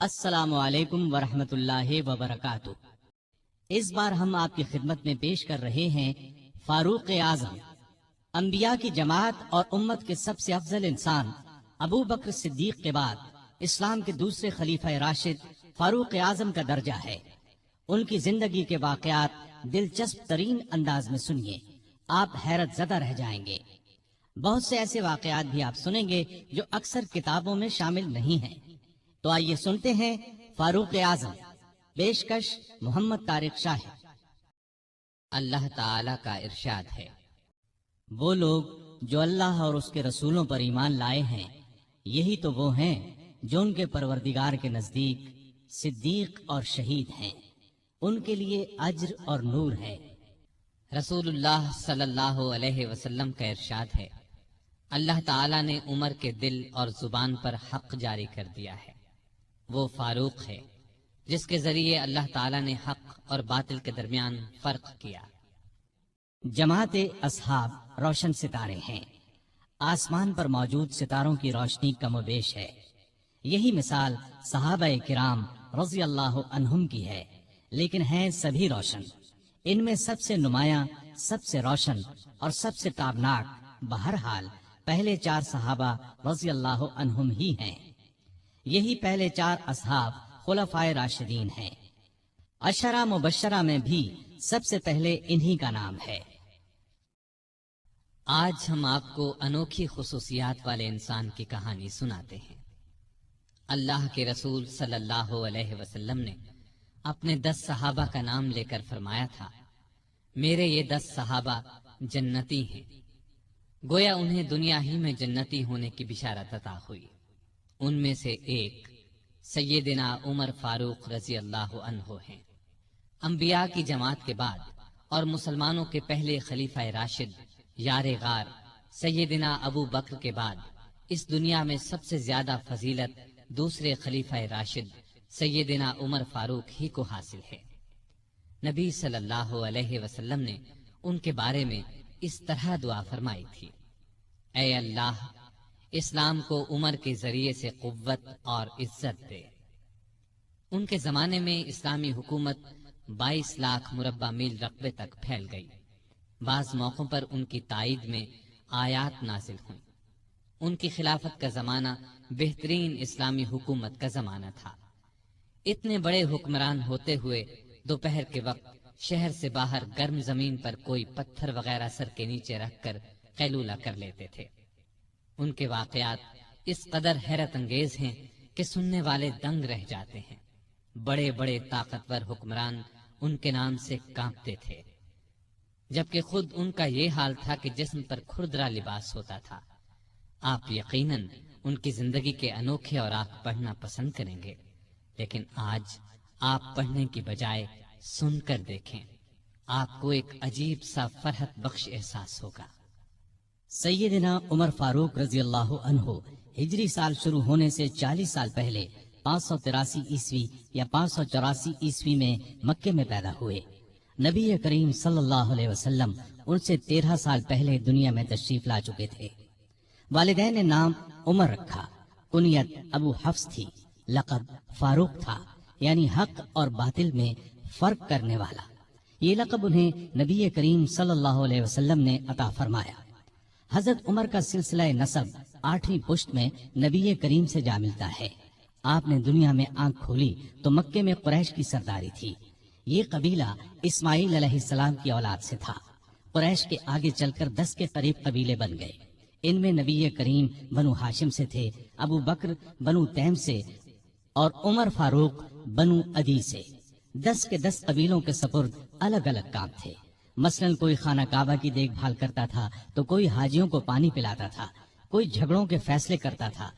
السلام علیکم ورحمۃ اللہ وبرکاتہ۔ اس بار ہم آپ کی خدمت میں پیش کر رہے ہیں فاروق اعظم، انبیاء کی جماعت اور امت کے سب سے افضل انسان ابو بکر صدیق کے بعد اسلام کے دوسرے خلیفہ راشد فاروق اعظم کا درجہ ہے۔ ان کی زندگی کے واقعات دلچسپ ترین انداز میں سنیے، آپ حیرت زدہ رہ جائیں گے۔ بہت سے ایسے واقعات بھی آپ سنیں گے جو اکثر کتابوں میں شامل نہیں ہیں۔ تو آئیے سنتے ہیں فاروق اعظم۔ پیشکش محمد طارق شاہ۔ اللہ تعالی کا ارشاد ہے، وہ لوگ جو اللہ اور اس کے رسولوں پر ایمان لائے ہیں، یہی تو وہ ہیں جو ان کے پروردگار کے نزدیک صدیق اور شہید ہیں، ان کے لیے اجر اور نور ہے۔ رسول اللہ صلی اللہ علیہ وسلم کا ارشاد ہے، اللہ تعالی نے عمر کے دل اور زبان پر حق جاری کر دیا ہے۔ وہ فاروق ہے جس کے ذریعے اللہ تعالی نے حق اور باطل کے درمیان فرق کیا۔ جماعت اصحاب روشن ستارے ہیں، آسمان پر موجود ستاروں کی روشنی کم و بیش ہے۔ یہی مثال صحابہ کرام رضی اللہ عنہم کی ہے، لیکن ہیں سبھی روشن۔ ان میں سب سے نمایاں، سب سے روشن اور سب سے تابناک بہرحال پہلے چار صحابہ رضی اللہ عنہم ہی ہیں۔ یہی پہلے چار اصحاب خلفائے راشدین ہیں۔ عشرہ مبشرہ میں بھی سب سے پہلے انہی کا نام ہے۔ آج ہم آپ کو انوکھی خصوصیات والے انسان کی کہانی سناتے ہیں۔ اللہ کے رسول صلی اللہ علیہ وسلم نے اپنے 10 صحابہ کا نام لے کر فرمایا تھا، میرے یہ 10 صحابہ جنتی ہیں۔ گویا انہیں دنیا ہی میں جنتی ہونے کی بشارت عطا ہوئی۔ ان میں سے ایک سیدنا عمر فاروق رضی اللہ عنہ ہیں۔ انبیاء کی جماعت کے بعد اور مسلمانوں کے پہلے خلیفہ راشد یار غار سیدنا ابو بکر کے بعد اس دنیا میں سب سے زیادہ فضیلت دوسرے خلیفہ راشد سیدنا عمر فاروق ہی کو حاصل ہے۔ نبی صلی اللہ علیہ وسلم نے ان کے بارے میں اس طرح دعا فرمائی تھی، اے اللہ، اسلام کو عمر کے ذریعے سے قوت اور عزت دے۔ ان کے زمانے میں اسلامی حکومت 22 لاکھ مربع میل رقبے تک پھیل گئی۔ بعض موقعوں پر ان کی تائید میں آیات نازل ہوئیں۔ ان کی خلافت کا زمانہ بہترین اسلامی حکومت کا زمانہ تھا۔ اتنے بڑے حکمران ہوتے ہوئے دوپہر کے وقت شہر سے باہر گرم زمین پر کوئی پتھر وغیرہ سر کے نیچے رکھ کر قیلولہ کر لیتے تھے۔ ان کے واقعات اس قدر حیرت انگیز ہیں کہ سننے والے دنگ رہ جاتے ہیں۔ بڑے بڑے طاقتور حکمران ان کے نام سے کانپتے تھے، جبکہ خود ان کا یہ حال تھا کہ جسم پر کھردرا لباس ہوتا تھا۔ آپ یقیناً ان کی زندگی کے انوکھے اور آپ پڑھنا پسند کریں گے، لیکن آج آپ پڑھنے کی بجائے سن کر دیکھیں، آپ کو ایک عجیب سا فرحت بخش احساس ہوگا۔ سیدنا عمر فاروق رضی اللہ عنہ ہجری سال شروع ہونے سے 40 سال پہلے 583 عیسوی یا 584 عیسوی میں مکے میں پیدا ہوئے۔ نبی کریم صلی اللہ علیہ وسلم ان سے 13 سال پہلے دنیا میں تشریف لا چکے تھے۔ والدین نے نام عمر رکھا، کنیت ابو حفص تھی، لقب فاروق تھا، یعنی حق اور باطل میں فرق کرنے والا۔ یہ لقب انہیں نبی کریم صلی اللہ علیہ وسلم نے عطا فرمایا۔ حضرت عمر کا سلسلہ نسب 8ویں پشت میں نبی کریم سے جا ملتا ہے۔ آپ نے دنیا میں آنکھ کھولی تو مکے میں قریش کی سرداری تھی۔ یہ قبیلہ اسماعیل علیہ السلام کی اولاد سے تھا۔ قریش کے آگے چل کر 10 کے قریب قبیلے بن گئے۔ ان میں نبی کریم بنو ہاشم سے تھے، ابو بکر بنو تیم سے اور عمر فاروق بنو عدی سے۔ 10 کے 10 قبیلوں کے سپرد الگ الگ کام تھے۔ مثلاً کوئی خانہ کعبہ کی دیکھ بھال کرتا تھا تو کوئی حاجیوں کو پانی پلاتا تھا، کوئی جھگڑوں کے فیصلے کرتا تھا۔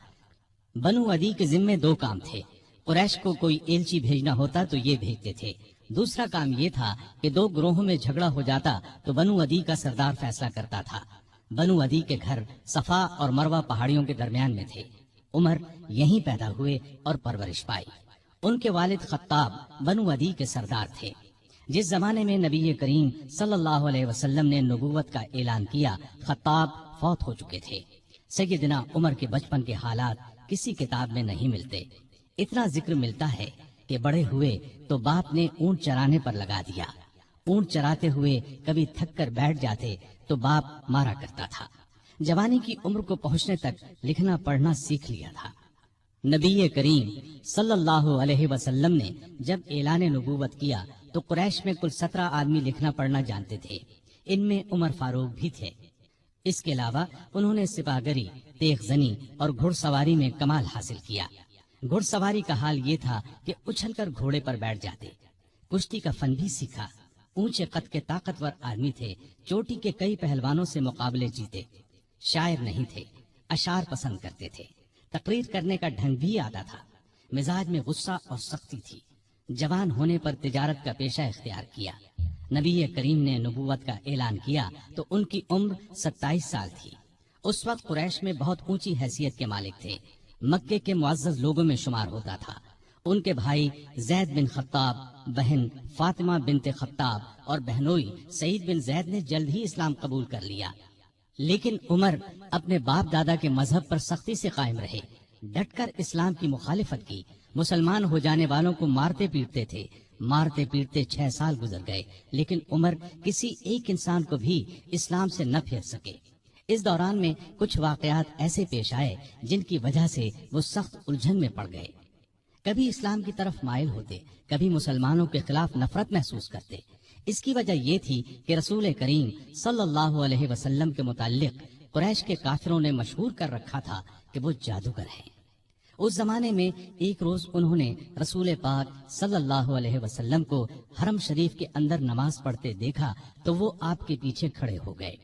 بنو عدی کے ذمے 2 کام تھے۔ قریش کو کوئی ایلچی بھیجنا ہوتا تو یہ بھیجتے تھے۔ دوسرا کام یہ تھا کہ 2 گروہوں میں جھگڑا ہو جاتا تو بنو عدی کا سردار فیصلہ کرتا تھا۔ بنو عدی کے گھر صفا اور مروہ پہاڑیوں کے درمیان میں تھے۔ عمر یہیں پیدا ہوئے اور پرورش پائی۔ ان کے والد خطاب بنو عدی کے سردار تھے۔ جس زمانے میں نبی کریم صلی اللہ علیہ وسلم نے نبوت کا اعلان کیا، خطاب فوت ہو چکے تھے۔ سیدنا عمر کے بچپن کے حالات کسی کتاب میں نہیں ملتے۔ اتنا ذکر ملتا ہے کہ بڑے ہوئے تو باپ نے اونٹ چرانے پر لگا دیا. اونٹ چراتے ہوئے کبھی تھک کر بیٹھ جاتے تو باپ مارا کرتا تھا. جوانی کی عمر کو پہنچنے تک لکھنا پڑھنا سیکھ لیا تھا. نبی کریم صلی اللہ علیہ وسلم نے جب اعلان نبوت کیا تو قریش میں کل 17 آدمی لکھنا پڑھنا جانتے تھے. ان میں عمر فاروق بھی تھے. اس کے علاوہ انہوں نے سپاہ گری، تیغ زنی اور گھڑ سواری میں کمال حاصل کیا. گھڑ سواری کا حال یہ تھا کہ اچھل کر گھوڑے پر بیٹھ جاتے. کشتی کا فن بھی سیکھا. اونچے قد کے طاقتور آدمی تھے. چوٹی کے کئی پہلوانوں سے مقابلے جیتے. شاعر نہیں تھے، اشعار پسند کرتے تھے. تقریر کرنے کا ڈھنگ بھی آتا تھا. مزاج میں غصہ اور سختی تھی. جوان ہونے پر تجارت کا پیشہ اختیار کیا. نبی کریم نے نبوت کا اعلان کیا تو ان کی عمر 27 سال تھی. اس وقت قریش میں بہت اونچی حیثیت کے مالک تھے. مکے کے معزز لوگوں میں شمار ہوتا تھا. ان کے بھائی زید بن خطاب، بہن فاطمہ بنت خطاب اور بہنوئی سعید بن زید نے جلد ہی اسلام قبول کر لیا. لیکن عمر اپنے باپ دادا کے مذہب پر سختی سے قائم رہے. ڈٹ کر اسلام کی مخالفت کی. مسلمان ہو جانے والوں کو مارتے پیٹتے تھے. مارتے پیٹتے 6 سال گزر گئے لیکن عمر کسی ایک انسان کو بھی اسلام سے نہ پھیر سکے. اس دوران میں کچھ واقعات ایسے پیش آئے جن کی وجہ سے وہ سخت الجھن میں پڑ گئے. کبھی اسلام کی طرف مائل ہوتے، کبھی مسلمانوں کے خلاف نفرت محسوس کرتے. اس کی وجہ یہ تھی کہ رسول کریم صلی اللہ علیہ وسلم کے متعلق قریش کے کافروں نے مشہور کر رکھا تھا کہ وہ جادوگر ہیں. اس زمانے میں ایک روز انہوں نے رسول پاک صلی اللہ علیہ وسلم کو حرم شریف کے اندر نماز پڑھتے دیکھا تو وہ آپ کے پیچھے کھڑے ہو گئے.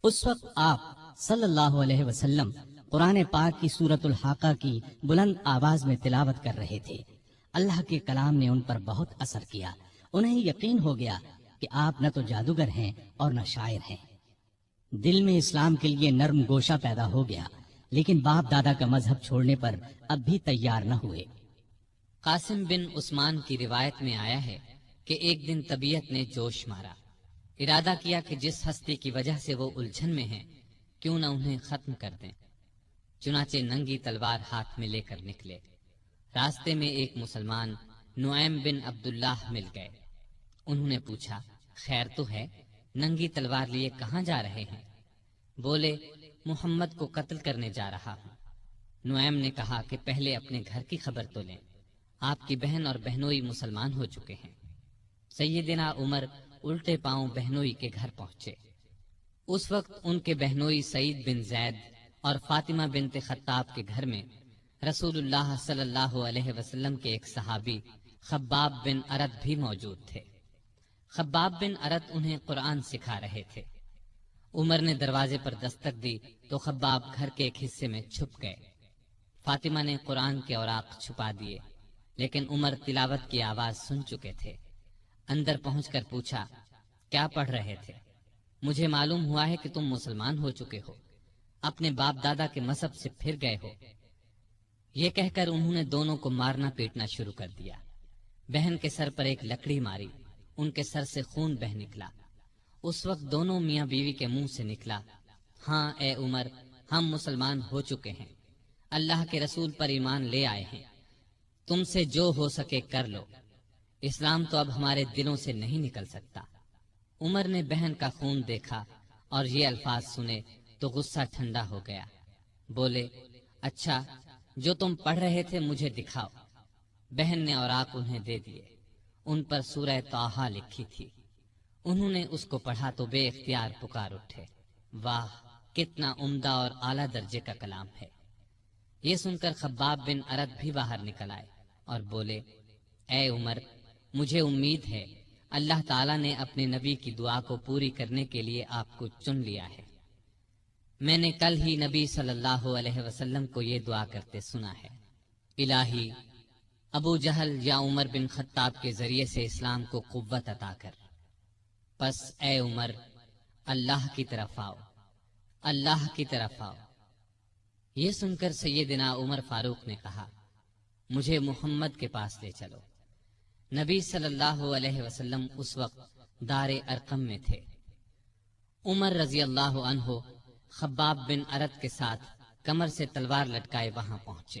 اس وقت آپ صلی اللہ علیہ وسلم قرآن پاک کی سورۃ الحاقہ کی بلند آواز میں تلاوت کر رہے تھے. اللہ کے کلام نے ان پر بہت اثر کیا. انہیں یقین ہو گیا کہ آپ نہ تو جادوگر ہیں اور نہ شاعر ہیں. دل میں اسلام کے لیے نرم گوشہ پیدا ہو گیا لیکن باپ دادا کا مذہب چھوڑنے پر اب بھی تیار نہ ہوئے. قاسم بن عثمان کی روایت میں آیا ہے کہ ایک دن طبیعت نے جوش مارا. ارادہ کیا کہ جس ہستی کی وجہ سے وہ الجھن میں ہیں کیوں نہ انہیں ختم کر دیں. چنانچہ ننگی تلوار ہاتھ میں لے کر نکلے. راستے میں ایک مسلمان نعیم بن عبداللہ مل گئے. انہوں نے پوچھا، خیر تو ہے؟ ننگی تلوار لیے کہاں جا رہے ہیں؟ بولے، محمد کو قتل کرنے جا رہا ہوں. نعیم نے کہا کہ پہلے اپنے گھر کی خبر تو لیں. آپ کی بہن اور بہنوئی مسلمان ہو چکے ہیں. سیدنا عمر الٹے پاؤں بہنوئی کے گھر پہنچے. اس وقت ان کے بہنوئی سعید بن زید اور فاطمہ بنت خطاب کے گھر میں رسول اللہ صلی اللہ علیہ وسلم کے ایک صحابی خباب بن ارد بھی موجود تھے. خباب بن ارد انہیں قرآن سکھا رہے تھے. عمر نے دروازے پر دستک دی تو خباب گھر کے ایک حصے میں چھپ گئے. فاطمہ نے قرآن کے اوراق چھپا دیے لیکن عمر تلاوت کی آواز سن چکے تھے. اندر پہنچ کر پوچھا، کیا پڑھ رہے تھے؟ مجھے معلوم ہوا ہے کہ تم مسلمان ہو چکے ہو، اپنے باپ دادا کے مذہب سے پھر گئے ہو. یہ کہہ کر انہوں نے دونوں کو مارنا پیٹنا شروع کر دیا. بہن کے سر پر ایک لکڑی ماری. ان کے سر سے خون بہ نکلا. اس وقت دونوں میاں بیوی کے منہ سے نکلا، ہاں اے عمر، ہم مسلمان ہو چکے ہیں، اللہ کے رسول پر ایمان لے آئے ہیں، تم سے جو ہو سکے کر لو، اسلام تو اب ہمارے دلوں سے نہیں نکل سکتا. عمر نے بہن کا خون دیکھا اور یہ الفاظ سنے تو غصہ ٹھنڈا ہو گیا. بولے، اچھا جو تم پڑھ رہے تھے مجھے دکھاؤ. بہن نے اوراق انہیں دے دیے. ان پر سورہ طٰہٰ لکھی تھی. انہوں نے اس کو پڑھا تو بے اختیار پکار اٹھے، واہ کتنا عمدہ اور اعلیٰ درجے کا کلام ہے. یہ سن کر خباب بن ارد بھی باہر نکل آئے اور بولے، اے عمر، مجھے امید ہے اللہ تعالیٰ نے اپنے نبی کی دعا کو پوری کرنے کے لیے آپ کو چن لیا ہے. میں نے کل ہی نبی صلی اللہ علیہ وسلم کو یہ دعا کرتے سنا ہے، الہی ابو جہل یا عمر بن خطاب کے ذریعے سے اسلام کو قوت عطا کر. پس اے عمر، اللہ کی طرف آؤ، اللہ کی طرف آؤ. یہ سن کر سیدنا عمر فاروق نے کہا، مجھے محمد کے پاس لے چلو. نبی صلی اللہ علیہ وسلم اس وقت دار ارقم میں تھے. عمر رضی اللہ عنہ خباب بن ارد کے ساتھ کمر سے تلوار لٹکائے وہاں پہنچے.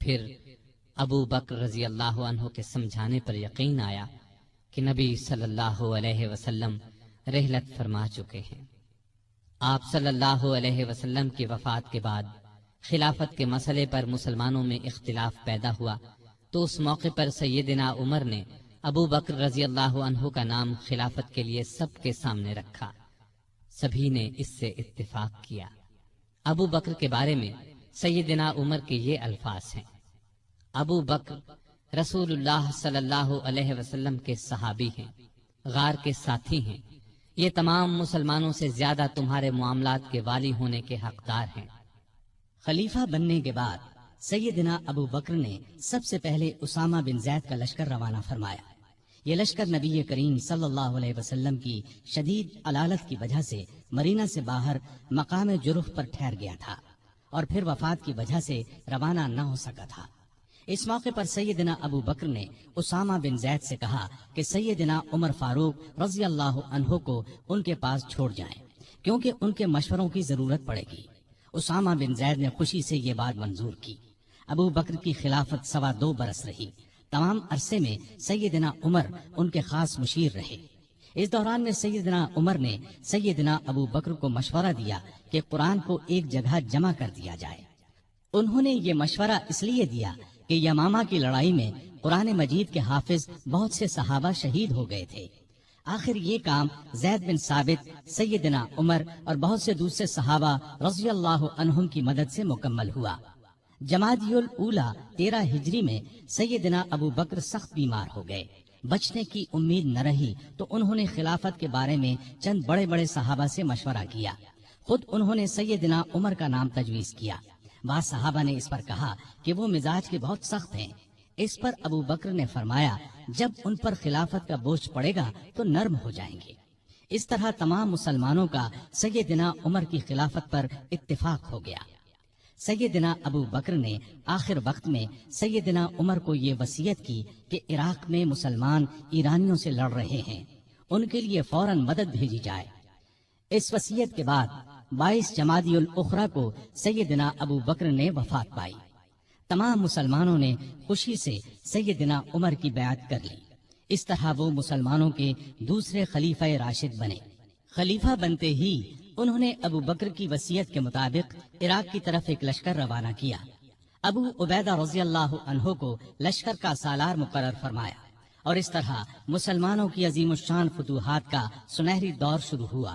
پھر ابو بکر رضی اللہ عنہ کے سمجھانے پر یقین آیا کہ نبی صلی اللہ علیہ وسلم رحلت فرما چکے ہیں۔ آپ صلی اللہ علیہ وسلم کی وفات کے بعد خلافت کے مسئلے پر مسلمانوں میں اختلاف پیدا ہوا تو اس موقع پر سیدنا عمر نے ابو بکر رضی اللہ عنہ کا نام خلافت کے لیے سب کے سامنے رکھا۔ سبھی نے اس سے اتفاق کیا۔ ابو بکر کے بارے میں سیدنا عمر کے یہ الفاظ ہیں: ابو بکر رسول اللہ صلی اللہ علیہ وسلم کے صحابی ہیں، غار کے ساتھی ہیں، یہ تمام مسلمانوں سے زیادہ تمہارے معاملات کے والی ہونے کے حقدار ہیں۔ خلیفہ بننے کے بعد سیدنا ابو بکر نے سب سے پہلے اسامہ بن زید کا لشکر روانہ فرمایا۔ یہ لشکر نبی کریم صلی اللہ علیہ وسلم کی شدید علالت کی وجہ سے مدینہ سے باہر مقام جرف پر ٹھہر گیا تھا اور پھر وفات کی وجہ سے روانہ نہ ہو سکا تھا۔ اس موقع پر سیدنا ابو بکر نے اسامہ بن زید سے کہا کہ سیدنا عمر فاروق رضی اللہ عنہ کو ان کے پاس چھوڑ جائیں، کیونکہ ان کے مشوروں کی ضرورت پڑے گی۔ اسامہ بن زید نے خوشی سے یہ بات منظور کی۔ ابو بکر کی خلافت 2.25 برس رہی۔ تمام عرصے میں سیدنا عمر ان کے خاص مشیر رہے۔ اس دوران میں سیدنا عمر نے سیدنا ابو بکر کو مشورہ دیا کہ قرآن کو ایک جگہ جمع کر دیا جائے۔ انہوں نے یہ مشورہ اس لیے دیا کہ یمامہ کی لڑائی میں قرآن مجید کے حافظ بہت سے صحابہ شہید ہو گئے تھے۔ آخر یہ کام زید بن ثابت، سیدنا عمر اور بہت سے دوسرے صحابہ رضی اللہ عنہم کی مدد سے مکمل ہوا۔ جمادی الاولیٰ 13 ہجری میں سیدنا ابو بکر سخت بیمار ہو گئے۔ بچنے کی امید نہ رہی تو انہوں نے خلافت کے بارے میں چند بڑے بڑے صحابہ سے مشورہ کیا۔ خود انہوں نے سیدنا عمر کا نام تجویز کیا۔ بعض صحابہ نے اس پر کہا کہ وہ مزاج کے بہت سخت ہیں۔ اس پر ابو بکر نے فرمایا جب ان پر خلافت کا بوجھ پڑے گا تو نرم ہو جائیں گے۔ اس طرح تمام مسلمانوں کا سیدنا عمر کی خلافت پر اتفاق ہو گیا۔ سیدنا ابو بکر نے آخر وقت میں سیدنا عمر کو یہ وصیت کی کہ عراق میں مسلمان ایرانیوں سے لڑ رہے ہیں، ان کے لیے فوراً مدد بھیجی جائے۔ اس وصیت کے بعد 22 جمادی الاخری کو سیدنا ابو بکر نے وفات پائی۔ تمام مسلمانوں نے خوشی سے سیدنا عمر کی بیعت کر لی۔ اس طرح وہ مسلمانوں کے دوسرے خلیفہ راشد بنے۔ خلیفہ بنتے ہی انہوں نے ابو بکر کی وصیت کے مطابق عراق کی طرف ایک لشکر روانہ کیا۔ ابو عبیدہ رضی اللہ عنہ کو لشکر کا سالار مقرر فرمایا اور اس طرح مسلمانوں کی عظیم الشان فتوحات کا سنہری دور شروع ہوا۔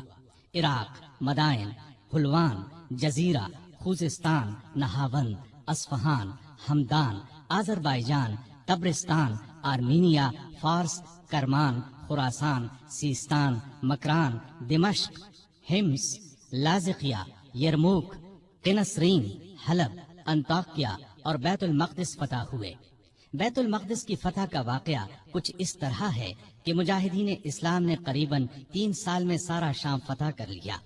Iraq, Madain, Hulwan, Jazira, Khuzestan, Nahavand, Isfahan, Hamadan, Azerbaijan, Tabaristan, Armenia, Fars, Kerman, خراسان، سیستان، مکران، دمشق، ہمس، لاذقیہ، یرموک، قنسرین، حلب، انطاکیہ اور بیت المقدس فتح ہوئے۔ بیت المقدس کی فتح کا واقعہ کچھ اس طرح ہے کہ مجاہدین اسلام نے قریباً 3 سال میں سارا شام فتح کر لیا۔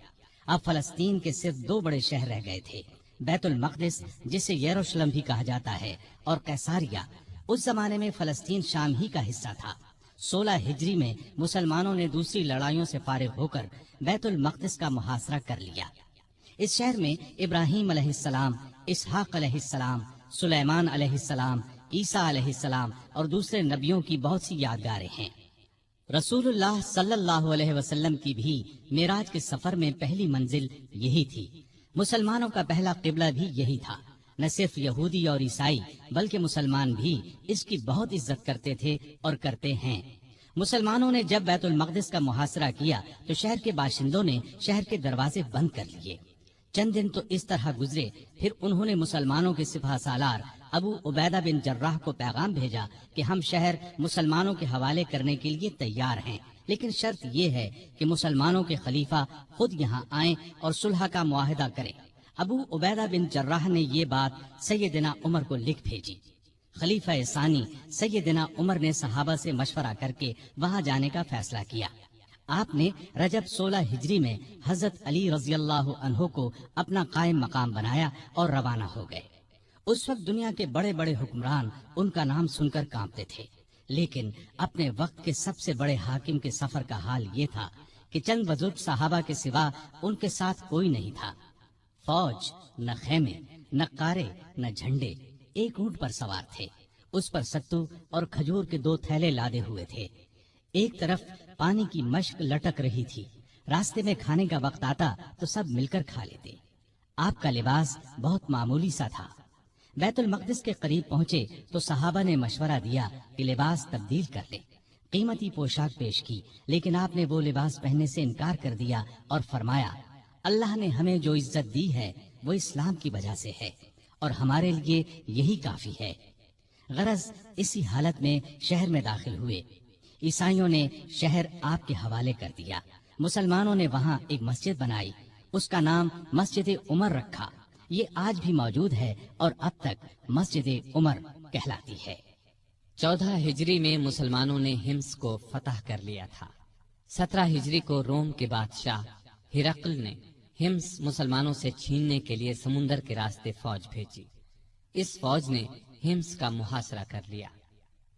اب فلسطین کے صرف 2 بڑے شہر رہ گئے تھے، بیت المقدس جسے یروشلم بھی کہا جاتا ہے اور قیصاریہ۔ اس زمانے میں فلسطین شام ہی کا حصہ تھا۔ 16 ہجری میں مسلمانوں نے دوسری لڑائیوں سے فارغ ہو کر بیت المقدس کا محاصرہ کر لیا۔ اس شہر میں ابراہیم علیہ السلام، اسحاق علیہ السلام، سلیمان علیہ السلام، عیسیٰ علیہ السلام اور دوسرے نبیوں کی بہت سی یادگاریں ہیں۔ رسول اللہ صلی اللہ علیہ وسلم کی بھی معراج کے سفر میں پہلی منزل یہی تھی۔ مسلمانوں کا پہلا قبلہ بھی یہی تھا۔ نہ صرف یہودی اور عیسائی بلکہ مسلمان بھی اس کی بہت عزت کرتے تھے اور کرتے ہیں۔ مسلمانوں نے جب بیت المقدس کا محاصرہ کیا تو شہر کے باشندوں نے شہر کے دروازے بند کر لیے۔ چند دن تو اس طرح گزرے، پھر انہوں نے مسلمانوں کے سپہ سالار ابو عبیدہ بن جراح کو پیغام بھیجا کہ ہم شہر مسلمانوں کے حوالے کرنے کے لیے تیار ہیں، لیکن شرط یہ ہے کہ مسلمانوں کے خلیفہ خود یہاں آئیں اور صلح کا معاہدہ کریں۔ ابو عبیدہ بن جراح نے یہ بات سیدنا عمر کو لکھ بھیجی۔ خلیفہ ثانی سیدنا عمر نے صحابہ سے مشورہ کر کے وہاں جانے کا فیصلہ کیا۔ آپ نے رجب 16 ہجری میں حضرت علی رضی اللہ عنہ کو اپنا قائم مقام بنایا اور روانہ ہو گئے۔ اس وقت دنیا کے بڑے بڑے حکمران ان کا نام سن کر کانپتے تھے، لیکن اپنے وقت کے سب سے بڑے حاکم کے سفر کا حال یہ تھا کہ چند بزرگ صحابہ کے سوا ان کے ساتھ کوئی نہیں تھا۔ فوج، نہ خیمے، نہ قارے، نہ جھنڈے، ایک اونٹ پر سوار تھے، اس پر ستو اور کھجور کے 2 تھیلے لادے ہوئے تھے۔ ایک طرف پانی کی مشک لٹک رہی تھی، راستے میں کھانے کا وقت آتا تو سب مل کر کھا لیتے۔ آپ کا لباس بہت معمولی سا تھا۔ بیت المقدس کے قریب پہنچے تو صحابہ نے مشورہ دیا کہ لباس تبدیل کر لے۔ قیمتی پوشاک پیش کی، لیکن آپ نے وہ لباس پہننے سے انکار کر دیا اور فرمایا، اللہ نے ہمیں جو عزت دی ہے وہ اسلام کی وجہ سے ہے اور ہمارے لیے یہی کافی ہے۔ غرض اسی حالت میں شہر میں داخل ہوئے۔ عیسائیوں نے شہر آپ کے حوالے کر دیا۔ مسلمانوں نے وہاں ایک مسجد بنائی، اس کا نام مسجد عمر رکھا۔ یہ آج بھی موجود ہے اور اب تک مسجد عمر کہلاتی ہے۔ 14 ہجری میں مسلمانوں نے ہمس کو فتح کر لیا تھا۔ 17 ہجری کو روم کے بادشاہ ہرقل نے ہمس مسلمانوں سے چھیننے کے لیے سمندر کے راستے فوج بھیجی۔ اس فوج نے ہمس کا محاصرہ کر لیا۔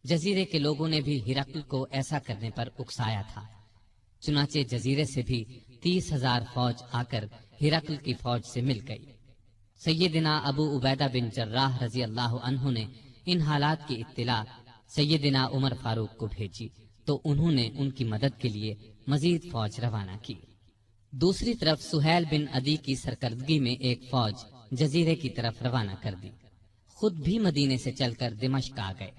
جزیرے کے لوگوں نے بھی ہرقل کو ایسا کرنے پر اکسایا تھا، چنانچہ جزیرے سے بھی 30,000 فوج آ کر ہرقل کی فوج سے مل گئی۔ سیدنا ابو عبیدہ بن جراح رضی اللہ عنہ نے ان حالات کی اطلاع سیدنا عمر فاروق کو بھیجی تو انہوں نے ان کی مدد کے لیے مزید فوج روانہ کی۔ دوسری طرف سہیل بن عدی کی سرکردگی میں ایک فوج جزیرے کی طرف روانہ کر دی۔ خود بھی مدینے سے چل کر دمشق آ گئے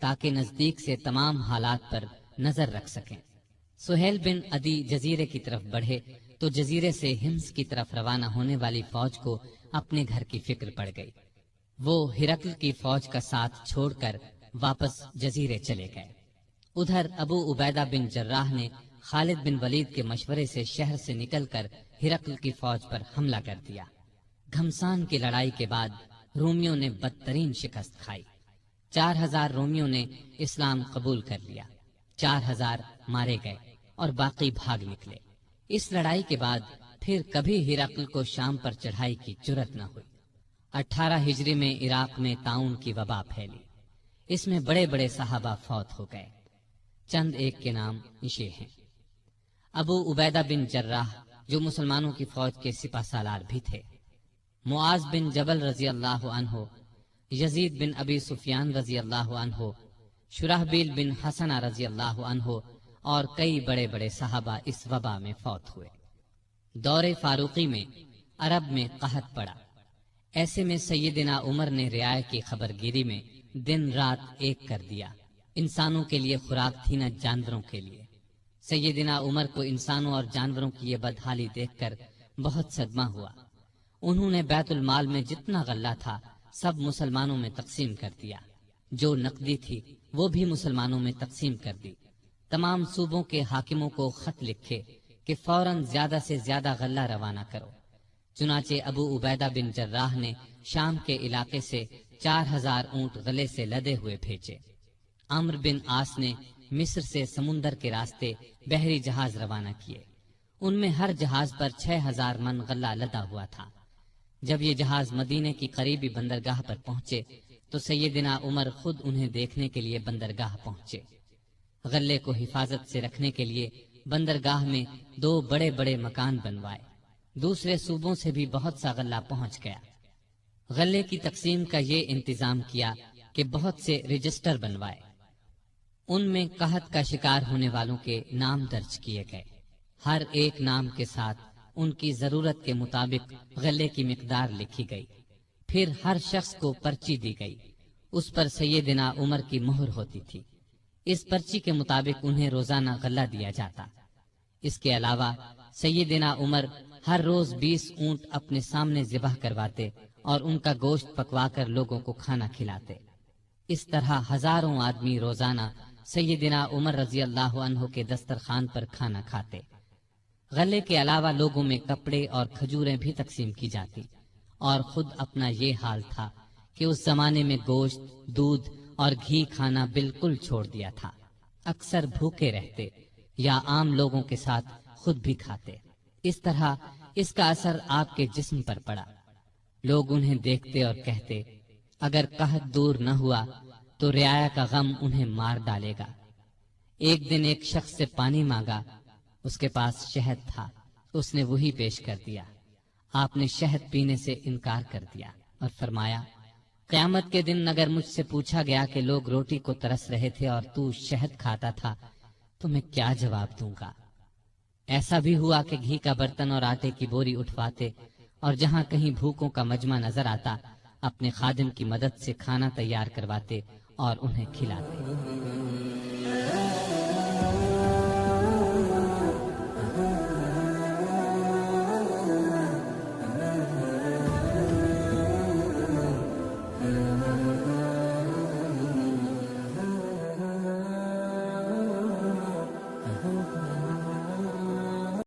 تاکہ نزدیک سے تمام حالات پر نظر رکھ سکیں۔ سہیل بن عدی جزیرے کی طرف بڑھے تو جزیرے سے ہمس کی طرف روانہ ہونے والی فوج کو اپنے گھر کی فکر پڑ گئی۔ وہ ہرقل کی فوج کا ساتھ چھوڑ کر واپس جزیرے چلے گئے۔ ادھر ابو عبیدہ بن جراح نے خالد بن ولید کے مشورے سے شہر سے نکل کر ہرقل کی فوج پر حملہ کر دیا۔ گھمسان کی لڑائی کے بعد رومیوں نے بدترین شکست کھائی۔ 4,000 رومیوں نے اسلام قبول کر لیا، 4,000 مارے گئے اور باقی بھاگ نکلے۔ اس لڑائی کے بعد پھر کبھی ہرقل کو شام پر چڑھائی کی جرأت نہ ہوئی۔ 18 ہجری میں عراق میں طاعون کی وبا پھیلی، اس میں بڑے بڑے صحابہ فوت ہو گئے۔ چند ایک کے نام یہ ہیں: ابو عبیدہ بن جراح جو مسلمانوں کی فوج کے سپہ سالار بھی تھے، معاذ بن جبل رضی اللہ عنہ، یزید بن ابی سفیان رضی اللہ عنہ، شرحبیل بن حسنہ رضی اللہ عنہ اور کئی بڑے بڑے صحابہ اس وبا میں فوت ہوئے۔ دور فاروقی میں عرب میں قحط پڑا۔ ایسے میں سیدنا عمر نے رعایا کی خبر گیری میں دن رات ایک کر دیا۔ انسانوں کے لیے خوراک تھی نہ جانوروں کے لیے۔ سیدنا عمر کو انسانوں اور جانوروں کی یہ بدحالی دیکھ کر بہت صدمہ ہوا۔ انہوں نے بیت المال میں جتنا غلہ تھا سب مسلمانوں میں تقسیم کر دیا، جو نقدی تھی وہ بھی مسلمانوں میں تقسیم کر دی۔ تمام صوبوں کے حاکموں کو خط لکھے کہ فوراً زیادہ سے زیادہ غلہ روانہ کرو۔ چنانچہ ابو عبیدہ بن جراح نے شام کے علاقے سے 4,000 اونٹ غلے سے لدے ہوئے بھیجے۔ عمرو بن عاص نے مصر سے سمندر کے راستے بحری جہاز روانہ کیے۔ ان میں ہر جہاز پر 6,000 من غلہ لدا ہوا تھا۔ جب یہ جہاز مدینے کی قریبی بندرگاہ پر پہنچے تو سیدنا عمر خود انہیں دیکھنے کے لیے بندرگاہ پہنچے۔ غلے کو حفاظت سے رکھنے کے لیے بندرگاہ میں 2 بڑے بڑے مکان بنوائے۔ دوسرے صوبوں سے بھی بہت سا غلہ پہنچ گیا۔ غلے کی تقسیم کا یہ انتظام کیا کہ بہت سے رجسٹر بنوائے، ان میں قحط کا شکار ہونے والوں کے نام درج کیے گئے۔ ہر ایک نام کے ساتھ ان کی ضرورت کے مطابق غلے کی مقدار لکھی گئی۔ پھر ہر شخص کو پرچی دی گئی، اس پر سیدنا عمر کی مہر ہوتی تھی۔ اس پرچی کے مطابق انہیں روزانہ غلہ دیا جاتا۔ اس کے علاوہ سیدنا عمر ہر روز 20 اونٹ اپنے سامنے ذبح کرواتے اور ان کا گوشت پکوا کر لوگوں کو کھانا کھلاتے۔ اس طرح ہزاروں آدمی روزانہ سیدنا عمر رضی اللہ عنہ کے دسترخوان پر کھانا کھاتے۔ غلے کے علاوہ لوگوں میں کپڑے اور کھجوریں بھی تقسیم کی جاتی، اور خود اپنا یہ حال تھا کہ اس زمانے میں گوشت، دودھ اور گھی کھانا بالکل چھوڑ دیا تھا۔ اکثر بھوکے رہتے یا عام لوگوں کے ساتھ خود بھی کھاتے۔ اس طرح اس کا اثر آپ کے جسم پر پڑا۔ لوگ انہیں دیکھتے اور کہتے، اگر قحط دور نہ ہوا تو رعایا کا غم انہیں مار ڈالے گا۔ ایک دن ایک شخص سے پانی مانگا، اس کے پاس شہد تھا، اس نے وہی پیش کر دیا۔ آپ نے شہد پینے سے انکار کر دیا اور فرمایا، قیامت کے دن اگر مجھ سے پوچھا گیا کہ لوگ روٹی کو ترس رہے تھے اور تو شہد کھاتا تھا تو میں کیا جواب دوں گا؟ ایسا بھی ہوا کہ گھی کا برتن اور آٹے کی بوری اٹھواتے اور جہاں کہیں بھوکوں کا مجمع نظر آتا اپنے خادم کی مدد سے کھانا تیار کرواتے اور انہیں کھلاتے۔